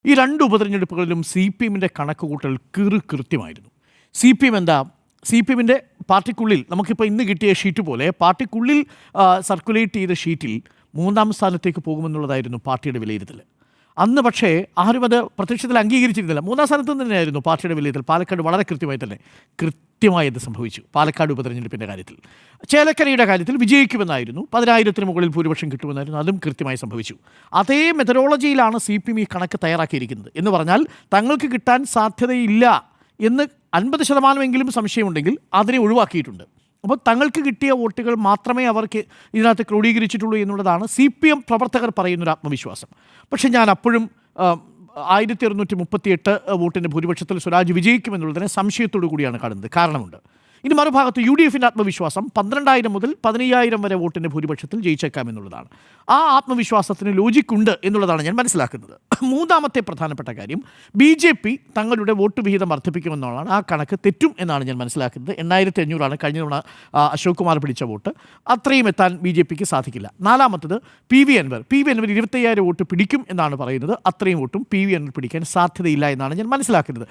ഈ രണ്ട് ഉപതെരഞ്ഞെടുപ്പുകളിലും C P എമ്മിൻ്റെ കണക്കുകൂട്ടൽ കൃത്യമായിരുന്നു. സി പി എം എന്താ, സി പി എമ്മിൻ്റെ പാർട്ടിക്കുള്ളിൽ നമുക്കിപ്പോൾ ഇന്ന് കിട്ടിയ ഷീറ്റ് പോലെ പാർട്ടിക്കുള്ളിൽ സർക്കുലേറ്റ് ചെയ്ത ഷീറ്റിൽ 3ാം സ്ഥാനത്തേക്ക് പോകുമെന്നുള്ളതായിരുന്നു പാർട്ടിയുടെ വിലയിരുത്തൽ. അന്ന് പക്ഷേ ആരും അത് പ്രത്യക്ഷത്തിൽ അംഗീകരിച്ചിരുന്നില്ല. 3ാം സ്ഥാനത്ത് തന്നെയായിരുന്നു പാർട്ടിയുടെ വിലയിരുത്തൽ. പാലക്കാട് വളരെ കൃത്യമായി ഇത് സംഭവിച്ചു. പാലക്കാട് ഉപതെരഞ്ഞെടുപ്പിൻ്റെ കാര്യത്തിൽ, ചേലക്കരയുടെ കാര്യത്തിൽ വിജയിക്കുമെന്നായിരുന്നു, 10,000-ന് മുകളിൽ ഭൂരിപക്ഷം കിട്ടുമെന്നായിരുന്നു, അതും കൃത്യമായി സംഭവിച്ചു. അതേ മെത്തഡോളജിയിലാണ് സി പി എം ഈ കണക്ക് തയ്യാറാക്കിയിരിക്കുന്നത്. എന്ന് പറഞ്ഞാൽ തങ്ങൾക്ക് കിട്ടാൻ സാധ്യതയില്ല എന്ന് 50% സംശയമുണ്ടെങ്കിൽ അതിനെ ഒഴിവാക്കിയിട്ടുണ്ട്. അപ്പോൾ തങ്ങൾക്ക് കിട്ടിയ വോട്ടുകൾ മാത്രമേ അവർക്ക് ഇതിനകത്ത് ക്രോഡീകരിച്ചിട്ടുള്ളൂ എന്നുള്ളതാണ് സി പി എം പ്രവർത്തകർ പറയുന്നൊരു ആത്മവിശ്വാസം. പക്ഷേ ഞാൻ അപ്പോഴും 1638 വോട്ടിൻ്റെ ഭൂരിപക്ഷത്തിൽ സ്വരാജ് വിജയിക്കുമെന്നുള്ളതിനെ സംശയത്തോടു കൂടിയാണ് കാണുന്നത്. കാരണമുണ്ട്. ഇനി മറുഭാഗത്ത് യു ഡി എഫിൻ്റെ ആത്മവിശ്വാസം 12,000 മുതൽ 15,000 വരെ വോട്ടിൻ്റെ ഭൂരിപക്ഷത്തിൽ ജയിച്ചേക്കാമെന്നുള്ളതാണ്. ആ ആത്മവിശ്വാസത്തിന് ലോജിക്കുണ്ട് എന്നുള്ളതാണ് ഞാൻ മനസ്സിലാക്കുന്നത്. മൂന്നാമത്തെ പ്രധാനപ്പെട്ട കാര്യം, ബി ജെ പി തങ്ങളുടെ വോട്ട് വിഹിതം വർദ്ധിപ്പിക്കുമെന്നുള്ളതാണ്. ആ കണക്ക് തെറ്റും എന്നാണ് ഞാൻ മനസ്സിലാക്കുന്നത്. 8,500 കഴിഞ്ഞ തവണ അശോക് കുമാർ പിടിച്ച വോട്ട്. അത്രയും എത്താൻ ബി ജെ പിക്ക് സാധിക്കില്ല. നാലാമത്തത് പി വി അൻവർ 25,000 വോട്ട് പിടിക്കും എന്നാണ് പറയുന്നത്. അത്രയും വോട്ടും പി വി അൻവർ പിടിക്കാൻ സാധ്യതയില്ല എന്നാണ് ഞാൻ മനസ്സിലാക്കുന്നത്.